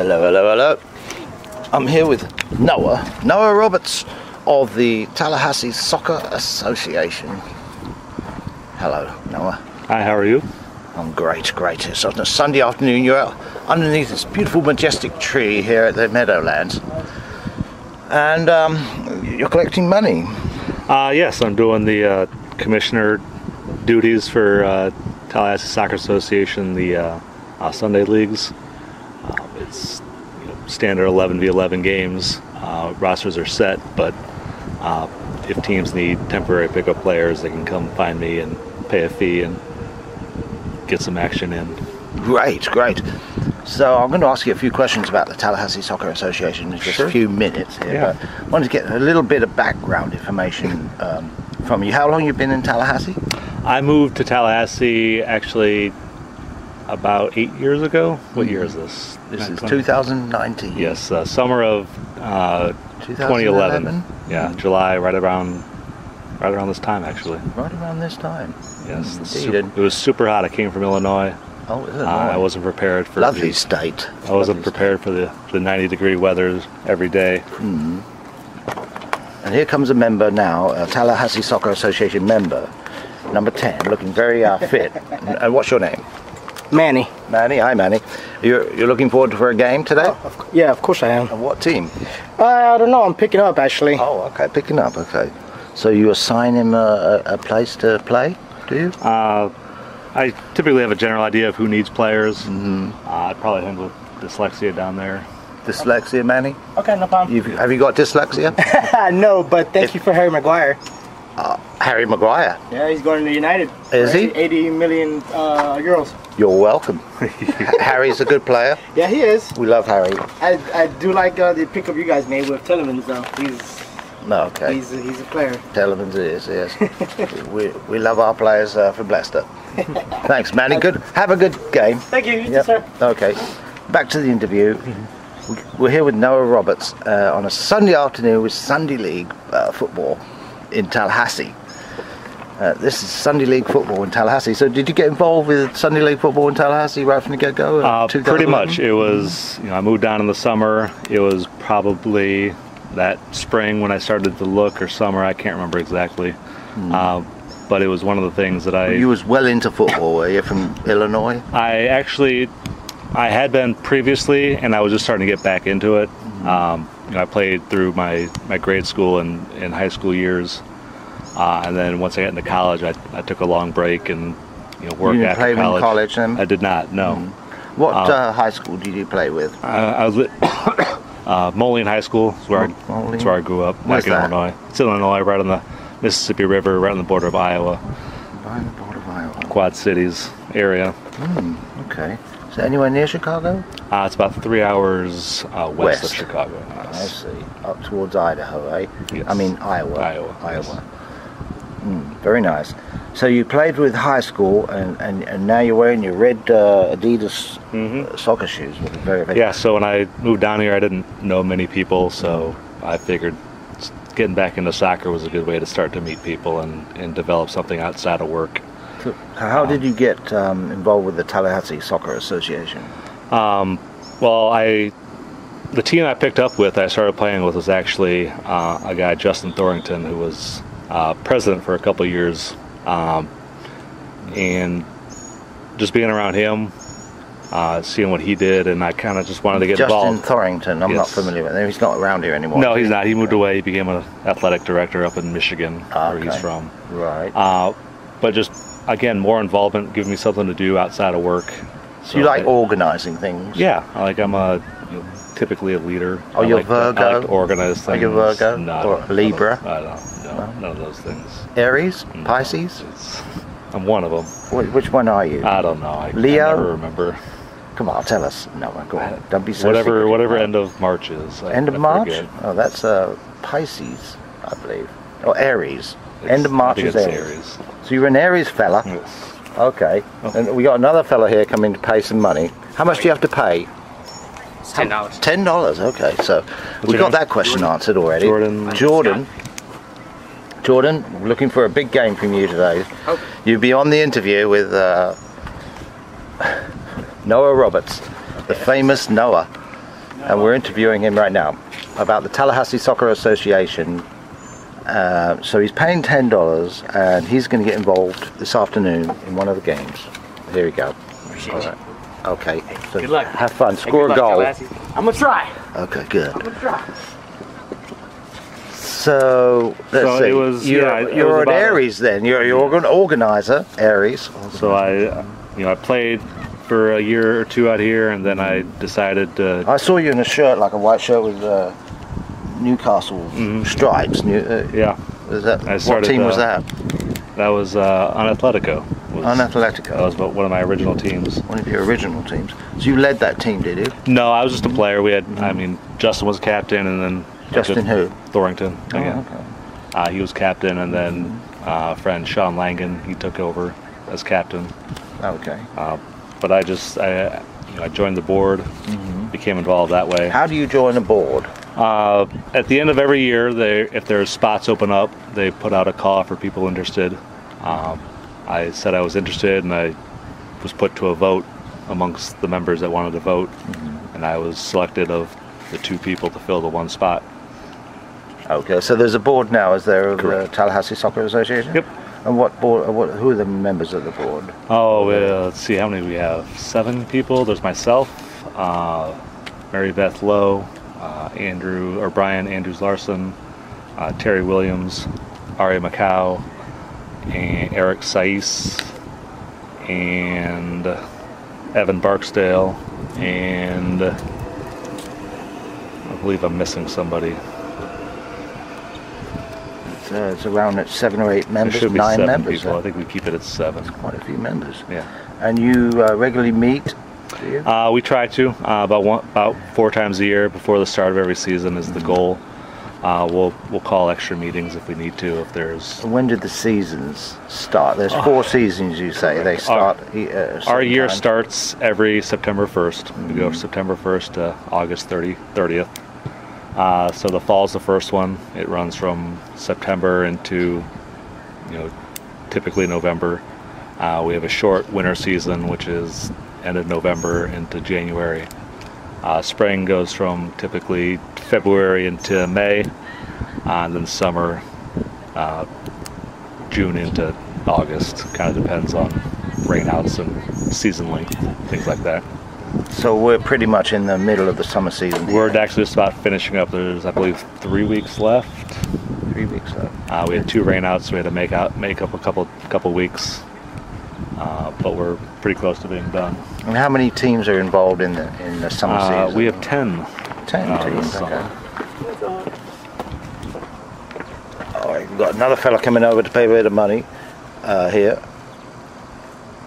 Hello, hello, hello. I'm here with Noah Roberts of the Tallahassee Soccer Association. Hello, Noah. Hi, how are you? I'm great. It's on a Sunday afternoon. You're out underneath this beautiful, majestic tree here at the Meadowlands. And you're collecting money. Yes, I'm doing the commissioner duties for Tallahassee Soccer Association, the Sunday leagues. It's standard 11v11 games. Rosters are set, but if teams need temporary pickup players, they can come find me and pay a fee and get some action in. Great. So I'm going to ask you a few questions about the Tallahassee Soccer Association in just a few minutes here. Yeah. But I wanted to get a little bit of background information from you. How long have you been in Tallahassee? I moved to Tallahassee actually about 8 years ago. What year is this? This is 2019. Yes, summer of 2011. Yeah, July, right around this time actually. Right around this time. Yes, Indeed. it was super hot. I came from Illinois. Oh, Illinois. I wasn't prepared for lovely state. I wasn't prepared for the 90-degree weather every day. Mm. And here comes a member now, a Tallahassee Soccer Association member, number 10, looking very fit. And what's your name? Manny. Manny, hi Manny. You're looking forward for a game today? Yeah, of course I am. And what team? I don't know. I'm picking up actually. Oh, okay, picking up. Okay. So you assign him a place to play? Do you? I typically have a general idea of who needs players. Mm-hmm. I'd probably handle dyslexia down there. Dyslexia, Manny? Okay, no problem. Have you got dyslexia? No, but thank you for Harry Maguire. Harry Maguire? Yeah, he's going to United. Is he? 80 million euros. You're welcome. Harry's a good player. Yeah, he is. We love Harry. I do like the pickup you guys made with Telemans though. Okay. He's a player. Telemans is, yes. we love our players from Leicester. Thanks, Manny. Good. Have a good game. Thank you. You too, sir. Okay. Back to the interview. We're here with Noah Roberts on a Sunday afternoon with Sunday League football in Tallahassee. This is Sunday League football in Tallahassee. So did you get involved with Sunday League football in Tallahassee right from the get-go? Pretty much. It was, I moved down in the summer. It was probably that spring when I started to look, or summer, I can't remember exactly. But it was one of the things that You was well into football, were you, from Illinois? I had been previously, and I was just starting to get back into it. I played through my grade school and high school years. And then once I got into college, I took a long break and worked you didn't after play college. In college then? I did not. No. What high school did you play with? I was at Moline High School. That's where I grew up. Where's back in that? Illinois. It's in Illinois, right on the Mississippi River, right on the border of Iowa. Right on the border of Iowa. Quad Cities area. Okay. Is that anywhere near Chicago? It's about 3 hours west of Chicago. Yes. I see. Up towards Idaho, eh? Yes. I mean Iowa. Iowa. Yes. Very nice. So you played with high school, and now you're wearing your red Adidas soccer shoes. Very yeah, so when I moved down here, I didn't know many people, so I figured getting back into soccer was a good way to start to meet people and develop something outside of work. So how did you get involved with the Tallahassee Soccer Association? The team I picked up with, I started playing with, was actually a guy, Justin Thorington, who was president for a couple of years, and just being around him, seeing what he did, and I kind of just wanted to get involved. Justin Thorington, I'm not familiar with him. He's not around here anymore. No, he's not. He moved away. He became an athletic director up in Michigan, where he's from. Right. But just, again, more involvement, giving me something to do outside of work. So you like organizing things? Yeah, I'm typically a leader. Oh, you're Virgo? I like to organize things. Are you Virgo? No, or Libra? None of those things. Aries? Pisces? I'm one of them. Which one are you? I don't know. Leo? I never remember. Come on, tell us. No, go on. Don't be so Whatever end of March is. End of March? Oh, that's Pisces, I believe. Or Aries. End of March is Aries. So you're an Aries fella? Yes. Okay. Oh. And we got another fella here coming to pay some money. How much do you have to pay? It's $10. $10, okay. So we got that question answered already. Jordan, we're looking for a big game from you today. Oh. You'll be on the interview with Noah Roberts, the famous Noah. and we're interviewing him right now about the Tallahassee Soccer Association. So he's paying $10, and he's going to get involved this afternoon in one of the games. Here we go. Appreciate All right. Okay. So good luck. Have fun. Hey, Score good a luck, goal. Tallahassee. I'm gonna try. Okay, good. I'm gonna try. So let's see. It was, you're an Aries then. You're an organizer, Aries. So I played for a year or two out here, and then I decided to. I saw you in a shirt, like a white shirt with Newcastle stripes. Yeah. What team was that? That was on Atletico. On Atletico. That was one of my original teams. One of your original teams. So you led that team, did you? No, I was just a player. We had, Justin was captain, and then Justin who? Thorrington again. Oh, okay. He was captain, and then friend Sean Langan, he took over as captain. Okay. But I joined the board, became involved that way. How do you join a board? At the end of every year, if there's spots open up, they put out a call for people interested. I said I was interested, and I was put to a vote amongst the members that wanted to vote, and I was selected of the 2 people to fill the 1 spot. Okay, so there's a board now, is there, of the Tallahassee Soccer Association? Yep. And what board? Who are the members of the board? Oh, let's see, how many we have? 7 people. There's myself, Mary Beth Lowe, Brian Andrews Larson, Terry Williams, Ari Macau, and Eric Saiz, and Evan Barksdale, and I believe I'm missing somebody. It's around at 7 or 8 members, There should be 9 7 members. people. I think we keep it at 7. Quite a few members. Yeah. And you regularly meet, do you? We try to about 4 times a year before the start of every season is the goal. We'll call extra meetings if we need to. If there's. When did the seasons start? There's 4 seasons, you say. They start. Our year starts every September 1st. We go September 1st to August 30th. So the fall's the first one. It runs from September into, typically November. We have a short winter season, which is end of November into January. Spring goes from typically February into May, and then summer, June into August. Kind of depends on rainouts and season length, things like that. So we're pretty much in the middle of the summer season. We're actually just about finishing up. There's, I believe, 3 weeks left. 3 weeks left. We had 2 rainouts. So we had to make up a couple weeks, but we're pretty close to being done. And how many teams are involved in the summer season? We have 10. 10 teams. So. Okay. All right, we've got another fella coming over to pay a bit of money here,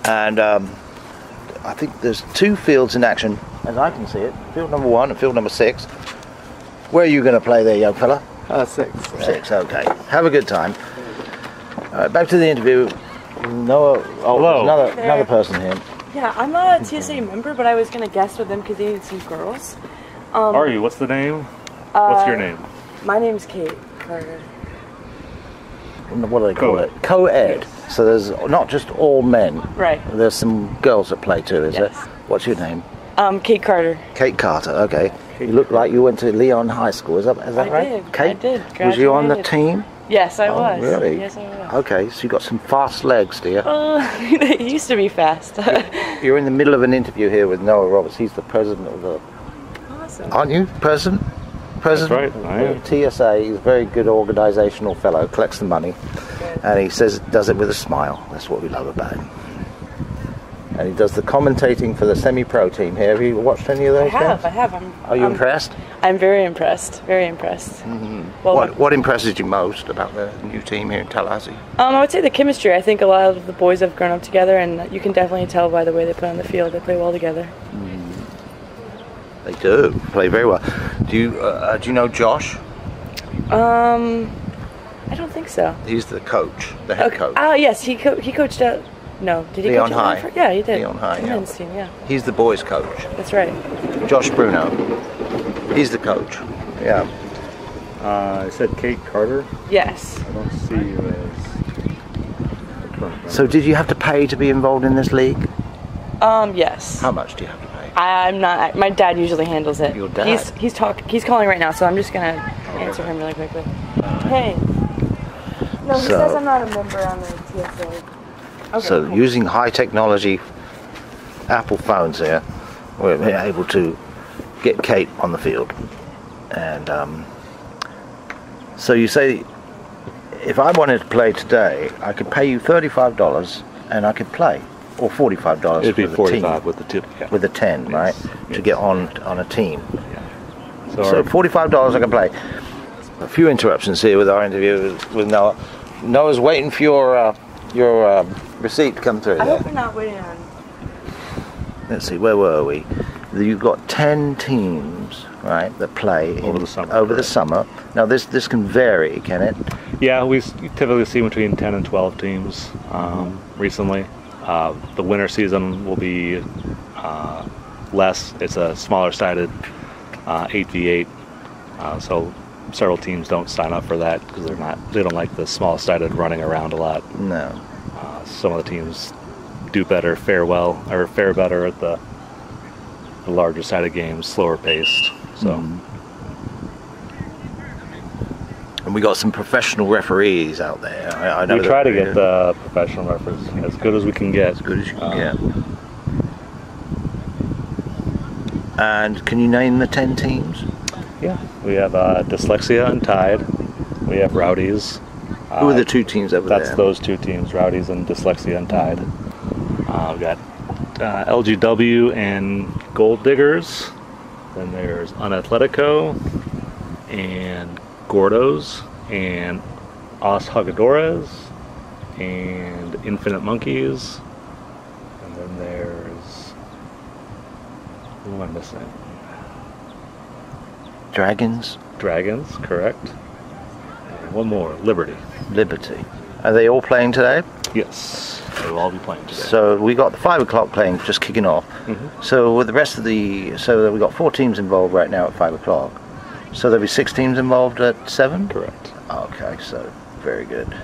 and I think there's 2 fields in action, as I can see it. Field number 1 and field number 6. Where are you going to play there, young fella? 6. 6, okay. Have a good time. All right, back to the interview. Noah, Hello. There's another person here. Yeah, I'm not a TSA member, but I was going to guest with them because they need some girls. Are you? What's the name? What's your name? My name's Kate Carter. What do they call it? Co-ed. So there's not just all men. Right. There's some girls that play too, is Yes. it? What's your name? Kate Carter. Kate Carter, okay. You look like you went to Leon High School, is that I right? did. Kate? I did. Was you on the Graduated. team? Yes, I Oh, was. really? Yes, I was. Okay, so you got some fast legs, do you? They used to be fast. You're in the middle of an interview here with Noah Roberts. He's the president of the... Awesome. Aren't you? President? That's right, I am. TSA. He's a very good organisational fellow, collects the money, and he does it with a smile. That's what we love about him. And he does the commentating for the semi-pro team here. Have you watched any of those games? I have. Are you impressed? I'm very impressed. Very impressed. Mm-hmm. Well, What impresses you most about the new team here in Tallahassee? I would say the chemistry. I think a lot of the boys have grown up together, and you can definitely tell by the way they play on the field. They play well together. They do play very well. Do you know Josh? I don't think so. He's the coach, the head coach. Oh, yes, he coached at. No, did he Leon coach at High. Lanford? Yeah, he did. Leon High, The yeah. men's team, yeah. He's the boys' coach. That's right. Josh Bruno. He's the coach. Yeah. I said Kate Carter. Yes. I don't see you as. So did you have to pay to be involved in this league? Yes. How much do you have to pay? I'm not. My dad usually handles it. Your dad? He's calling right now, so I'm just gonna answer him really quickly. Hey. No, he says I'm not a member on the TSA. Okay, So cool. using high technology Apple phones here, we're able to get Kate on the field. And so you say, if I wanted to play today, I could pay you $35 and I could play, or $45 It'd be with a team, 45 with the two. Yeah. with a 10, right, to get on a team. Yeah. So $45 I can play. A few interruptions here with our interview with Noah. Noah's waiting for your receipt to come through. I There. hope we're not waiting on. Let's see, where were we? You've got 10 teams, right, that play Over the summer, Over the correct. summer. Now this can vary, can it? Yeah, we typically see between 10 and 12 teams recently. The winter season will be less. It's a smaller sided 8v8, so several teams don't sign up for that because they don't like the small sided running around a lot. No. Some of the teams do better, fare better at the larger sided games, slower paced. So. And we got some professional referees out there. I know We try to get the professional referees as good as we can get. as good as you can get. And can you name the 10 teams? Yeah, we have Dyslexia and Tide. We have Rowdies. Who are the two teams over That's there? those two teams, Rowdies and Dyslexia and Tide. We've got LGW and Gold Diggers. Then there's Unatletico and Gordos and Os Jugadores and Infinite Monkeys. And then there's... Who am I missing? Dragons, Dragons, correct. And one more, Liberty. Liberty. Are they all playing today? Yes, they will all be playing today. So we got the 5 o'clock playing just kicking off. So with the rest of so we got 4 teams involved right now at 5 o'clock. So there'll be 6 teams involved at 7? Correct. Okay, so very good.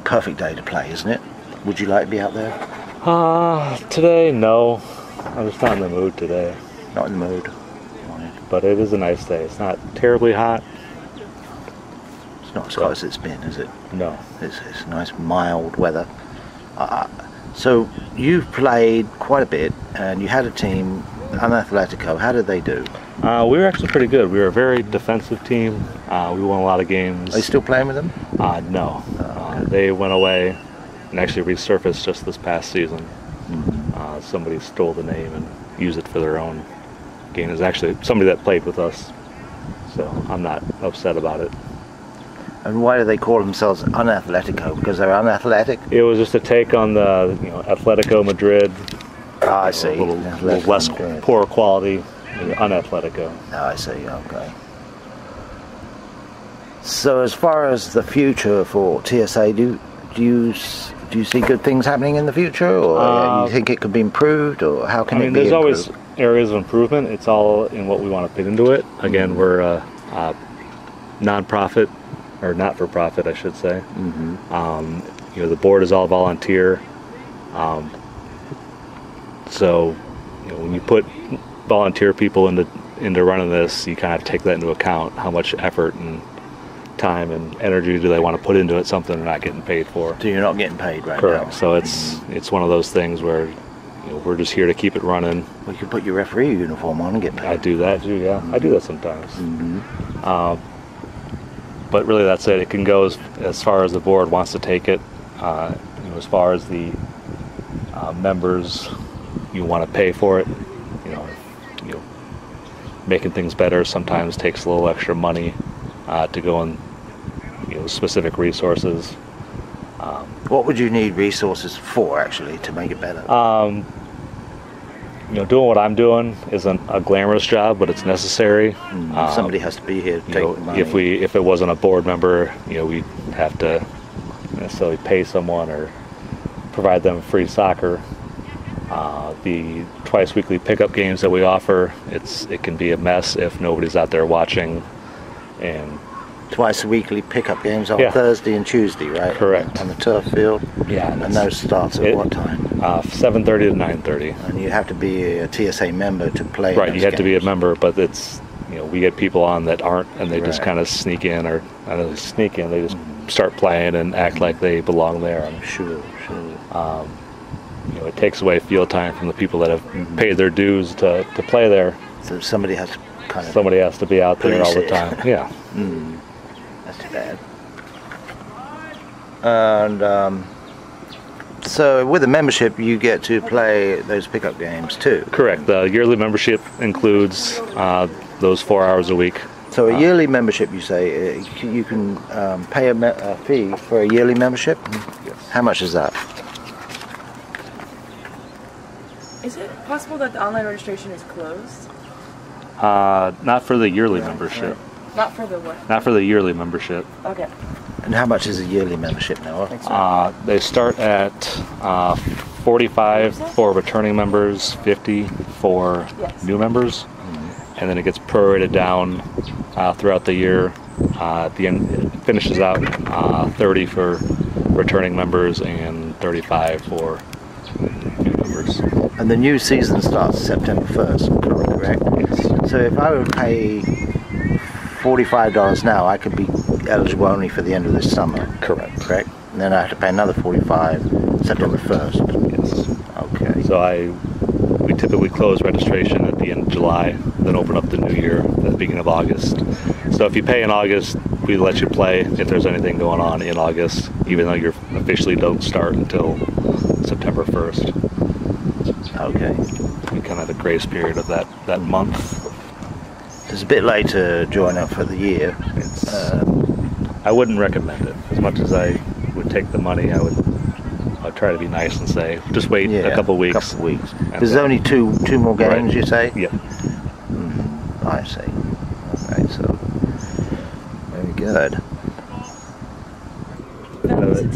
Perfect day to play, isn't it? Would you like to be out there? Today, no. I'm just not in the mood today. Not in the mood. But it is a nice day. It's not terribly hot. It's not as hot as it's been, is it? No. It's nice mild weather. So you've played quite a bit, and you had a team, Unatletico. How did they do? We were actually pretty good. We were a very defensive team. We won a lot of games. Are you still playing with them? No. They went away and actually resurfaced just this past season. Somebody stole the name and used it for their own game. It was actually somebody that played with us, so I'm not upset about it. And why do they call themselves Unatletico? Because they're unathletic? It was just a take on the Atletico Madrid. I see. A little less poor quality than Unatletico. I see, okay. So as far as the future for TSA, do you see good things happening in the future, or you think it could be improved, or how can it be there's improved? always areas of improvement. It's all in what we want to put into it. Again, we're a non-profit, or not-for-profit, I should say. The board is all volunteer. So when you put volunteer people into running this, you kind of take that into account. How much effort and time and energy do they want to put into it? Something they're not getting paid for. So you're not getting paid right Correct. now? So it's one of those things where we're just here to keep it running. Well, you could put your referee uniform on and get paid. I do that too. Yeah, I do that sometimes. But really, that's it. It can go as far as the board wants to take it. As far as the members, you want to pay for it. Making things better sometimes takes a little extra money to go in, specific resources. What would you need resources for, actually, to make it better? Doing what I'm doing isn't a glamorous job, but it's necessary. Somebody has to be here to take the money. If it wasn't a board member, we'd have to necessarily pay someone or provide them free soccer. The twice weekly pickup games that we offer, it can be a mess if nobody's out there watching and twice weekly pickup games on Yeah. Thursday and Tuesday, right? Correct. On the turf field. Yeah. And those starts at what time? 7:30 to 9:30. And you have to be a TSA member to play. Right, those you have to be a games. member, but it's, we get people on that aren't, and they just Right. kind of sneak in, or I don't know, sneak in. They just start playing and act like they belong there. And, Sure. it takes away field time from the people that have paid their dues to play there. So somebody has to kind of. Somebody has to be out there all the Police it. time. Yeah. That's too bad. And so with a membership, you get to play those pickup games too. Correct. The yearly membership includes those 4 hours a week. So a yearly membership, you say, you can pay a fee for a yearly membership? Yes. How much is that? Is it possible that the online registration is closed? Not for the yearly membership. Not for the what? Not for the yearly membership. Okay. And how much is a yearly membership, Noah? They start at 45 for returning members, 50 for Yes. new members, and then it gets prorated down throughout the year. At the end, it finishes out 30 for returning members and 35 for new members. And the new season starts September 1st, correct? Yes. So if I would pay $45 now, I could be eligible only for the end of this summer. Correct? And then I have to pay another $45 September 1st. Yes. Okay. So we typically close registration at the end of July, then open up the new year at the beginning of August. So if you pay in August, we let you play if there's anything going on in August, even though you officially don't start until September 1st. Okay. We kind of have a grace period of that month. It's a bit late to join up for the year. I wouldn't recommend it. As much as I would take the money, I'd try to be nice and say, just wait a couple weeks. There's only two more games, Right. you say? Yeah. I see. Okay, so very good.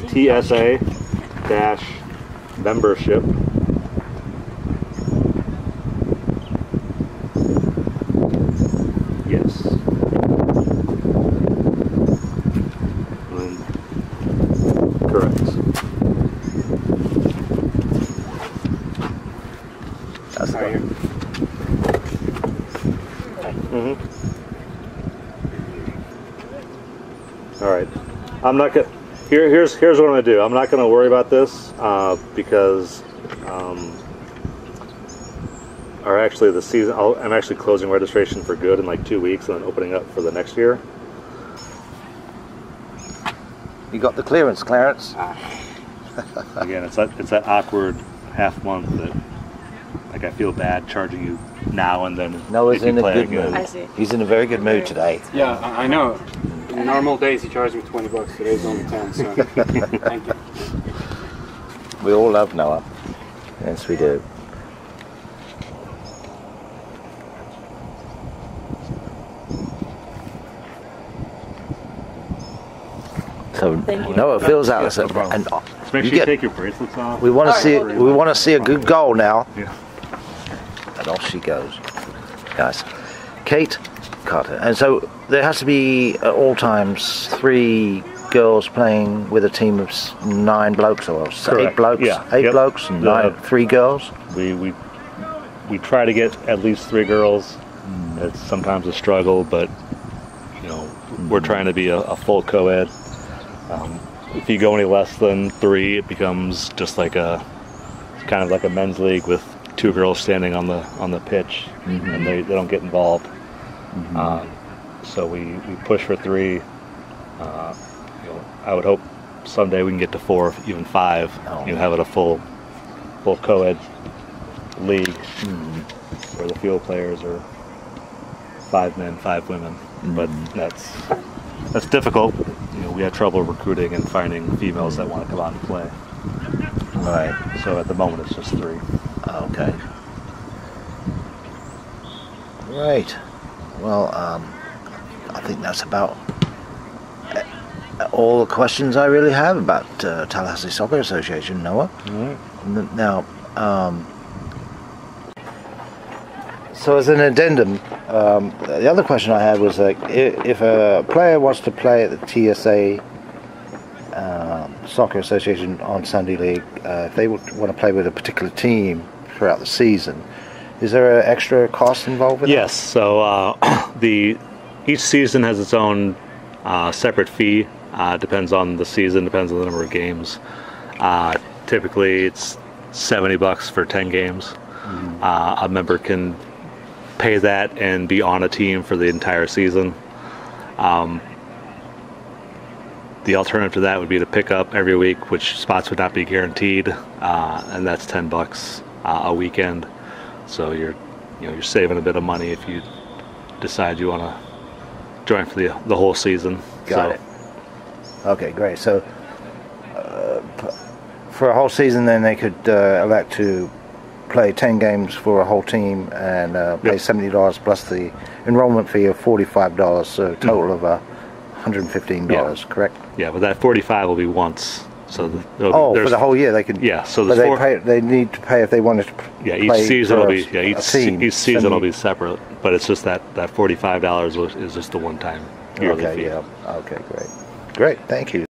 TSA-membership. Yes. Correct. That's Right here. All right. I'm not gonna. Here's what I'm gonna do. I'm not gonna worry about this because, or actually the season. I'm actually closing registration for good in like 2 weeks and then opening up for the next year. You got the clearance, Clarence. Again, it's that awkward half month that, like, I feel bad charging you now and then. Noah's if you in a play good again. mood. I see. He's in a very good mood today. Yeah, I know. In normal days, he charged me $20. Today's only 10. So thank you. We all love Noah. Yes, we do. So Thank you. Noah fills out no problem. and Just make you sure you get- take your bracelets off. we want to All see right, we want to see a good goal now. Yeah. And off she goes, guys. Kate Carter. And so there has to be at all times 3 girls playing with a team of 9 blokes, or 8 Correct. blokes. Yeah. 8 Yep. blokes and The- 3 girls. We try to get at least 3 girls. It's sometimes a struggle, but we're trying to be a full co-ed. If you go any less than 3, it becomes just like kind of like a men's league with 2 girls standing on the pitch, and they don't get involved. So we push for 3. I would hope someday we can get to 4, even 5. Have it a full co-ed league where the field players are 5 men, 5 women. But that's difficult. We had trouble recruiting and finding females that want to come out and play. Right. So at the moment it's just 3. Okay. Right. Well, I think that's about all the questions I really have about Tallahassee Soccer Association, Noah. Now, So as an addendum, the other question I had was like, if a player wants to play at the TSA Soccer Association on Sunday League, if they want to play with a particular team throughout the season, is there an extra cost involved with Yes. So each season has its own separate fee. Depends on the season, depends on the number of games. Typically, it's $70 for 10 games. Mm-hmm. A member can pay that and be on a team for the entire season. The alternative to that would be to pick up every week, which spots would not be guaranteed, and that's $10 a weekend. So you're saving a bit of money if you decide you want to join for the whole season. Got it. Okay, great. So for a whole season, then they could elect to play 10 games for a whole team and pay $70 plus the enrollment fee of $45, so a total of $115, correct? Yeah, but that $45 will be once. So for the whole year they could. Yeah, so they need to pay if they wanted to. Each season will be each season will be separate, but it's just that $45 is just the one-time yearly fee. Okay, great, thank you.